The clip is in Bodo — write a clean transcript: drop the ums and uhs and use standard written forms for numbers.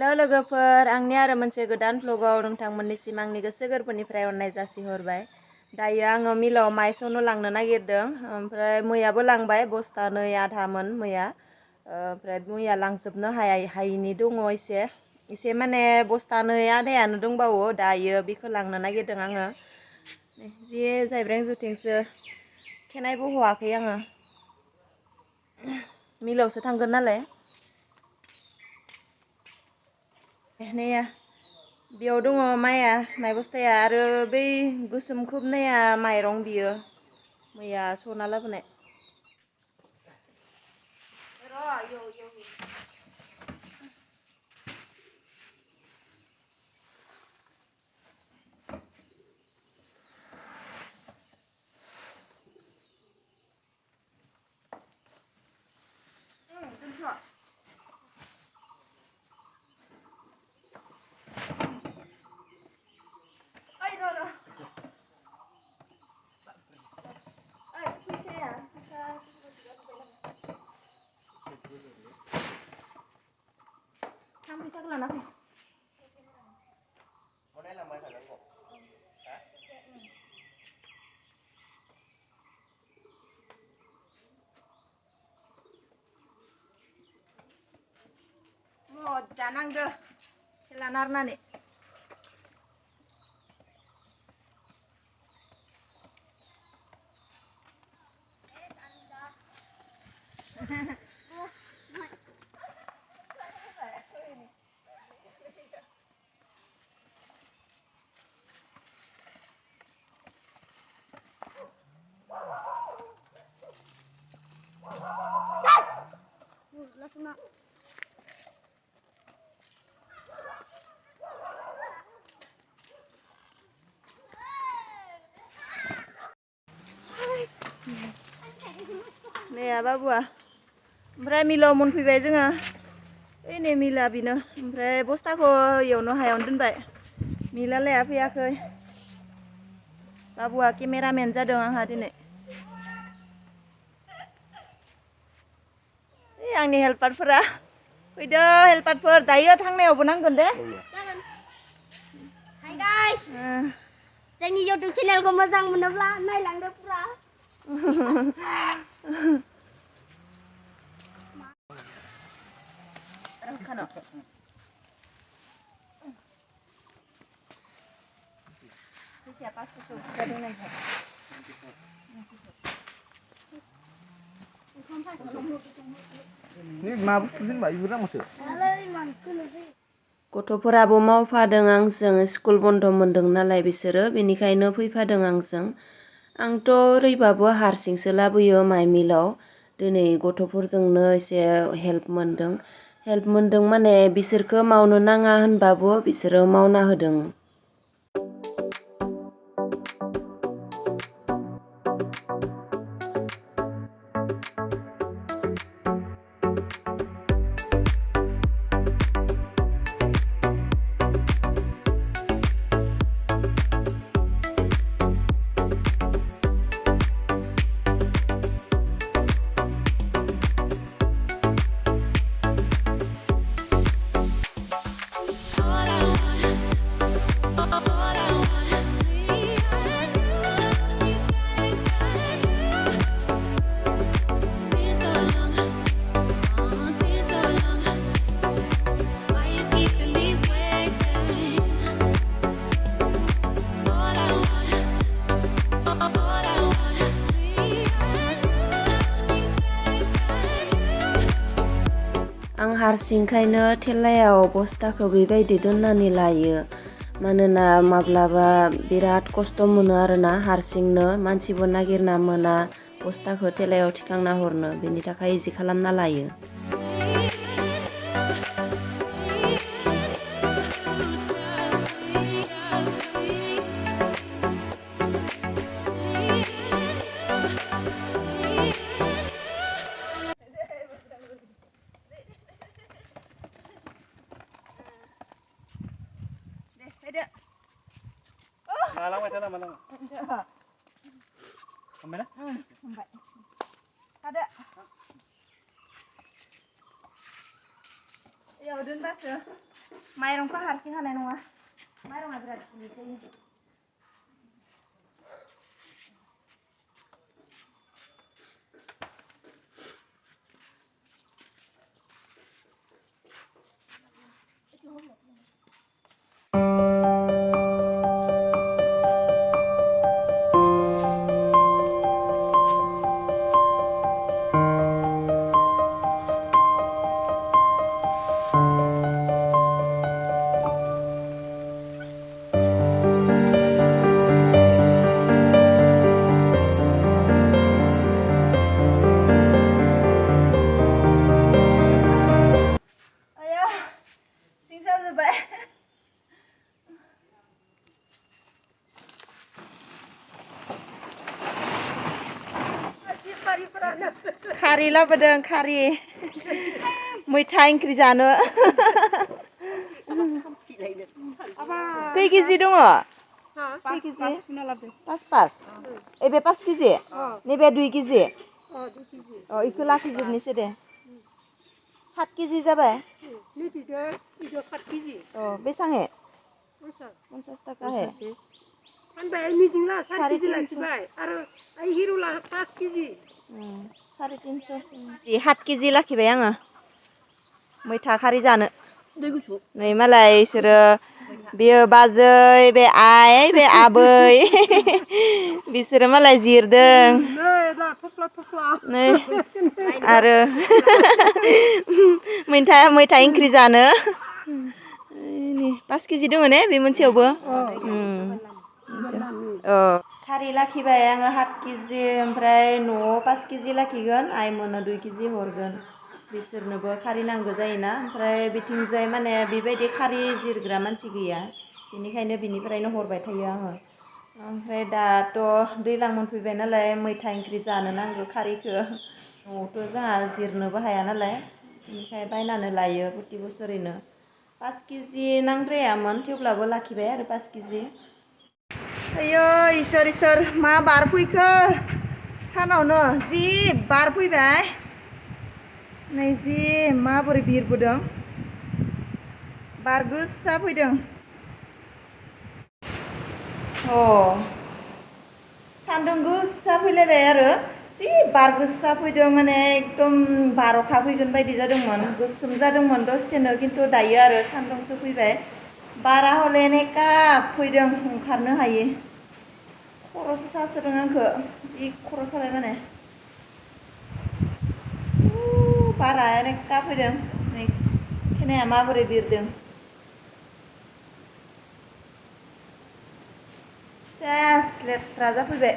हेल' लोगोफोर, आंनि आरो मोनसे गोदान भ्लगाव नोंथांमोननिसिम आंनि गोसो गोरबोनिफ्राय अननाय जासिहरबाय। दायो आङो मिलाव माइ सौनो लांनो नागिरदों, ओमफ्राय मैयाबो लांबाय, बस्थानै आधामोन मैया, ओमफ्राय मैया लांजोबनो हायिनि दङ एसे माने बस्थानै आधायानो दंबावो। दायो बेखौ लांनो नागिरदों आङो। जि जायब्रें जुथिंसो खेनायबो हवाखै आङो, मिलावसो थांगोन नालाय। नैया बेयाव दङ माइआ, माइ बस्थाया, आरो बै गोसोम खोबनाया माइरं, बियो मैया सौना लाबोनाय। फैसाखौ लाना फै। मजा नांदो खेला नारनानै। Nè बाबुआ, ओमफ्राय मिलाव मोनफैबाय जोङो। नै मिला बेनो, ओमफ्राय बस्थाखौ एवनो हायावनो दोनबाय। मिला लाया फैयाखै। बाबुआ केमेरामेन जादों आंहा दिनै। आंनि हेल्पारफोरा फैदो, हेल्पारफोर दायो थांनायावबो नांगोन दे। हाय गाइस, जोंनि इउटिउब चेनेलखौ मोजां मोनोब्ला नायलांदो पुरा। Siapa susu dengan गथ'फोराबो मावफादों आंजों, स्कुल बन्द मोनदों नालाय बिसोरो, बेनिखायनो फैफादों आंजों। आंथ' ओरैबाबो हारसिंसो लाबोयो माइ मिलाव। दिनै गथ'फोरजोंनो एसे हेल्प मोनदों माने बिसोरखौ मावनो नाङा होनबाबो बिसोरो मावना होदों। आं हारसिंखायनो थेलायाव बस्थाखौ बेबायदि दोननानै लायो, मानोना माब्लाबा बिराद खस्थ' मोनो आरोना हारसिंनो, मानसिबो नागिरना मोना बस्थाखौ थेलायाव थिखांना हरनो, बेनि थाखाय इजि खालामना लायो। Malang mana malang? Mana? Ada. Ya udah bas ya. माइरंखौ हारसिं हानाय नङा माइरंआ बिराद गिलिर जायो खारि लाबोदों खारि मैथा ओंख्रि जानो खै केजि दङ खै केजि पास पास एबे 5 केजि नैबे 2 केजि इखौ लाखिजोबनोसै दे 7 केजि जाबाय बेसांहे 50 टाका हे फानबाय मिजिंला 4 केजि लाखिबाय आरो आइ हिरुला 5 केजि 350 7 केजि लाखिबाय आङो मैथा खारि जानो नै मालाय इसोरो बेयो बाजै बे आइ बे आबै बिसोरो मालाय जिरदों नै आरो मैथा ओंख्रि जानो 5 केजि दङ ने बे मोनसेयावबो खारि लाखिबाय आङो 7 केजि ओमफ्राय न'आव 5 केजि लाखिगोन आइ मोननो 2 केजि हरगोन बिसोरनोबो खारि नांगौ जायोना ओमफ्राय बिथिंजाय माने बेबायदि खारि जिरग्रा मानसि गैया बेनिखायनो बिनिफ्रायनो हरबाय थायो आङो ओमफ्राय दाथ' दैज्लां मोनफैबाय नालाय मैथा ओंख्रि जानो नांगौ खारिखौ न'आवथ' जोंहा जिरनोबो हाया नालाय बेनिखाय बायनानै लायो प्रति बोसोरैनो 5 केजि नांद्रायामोन थेवब्लाबो लाखिबाय आरो 5 केजि आयो इसोर मा बार फैखो सानावनो जि बार फैबाय नै जि माबोरै बिरबोदों बार गोसा फैदों सान्दुं गोसा फैलायबाय आरो जि बार गोसा फैदों माने एकदम बार अखा फैगोन बायदि जादोंमोन गोसोम जादोंमोन दसेनो खिन्थु दायो आरो सान्दुंसो फैबाय बारा हले नेका फैदों ओंखारनो हायो खर'सो सासोदों आंखौ जि खर' साबाय माने बारा नेका फैदों नै खेनाया माबोरै बिरदों सेस लेथ्रा जाफैबाय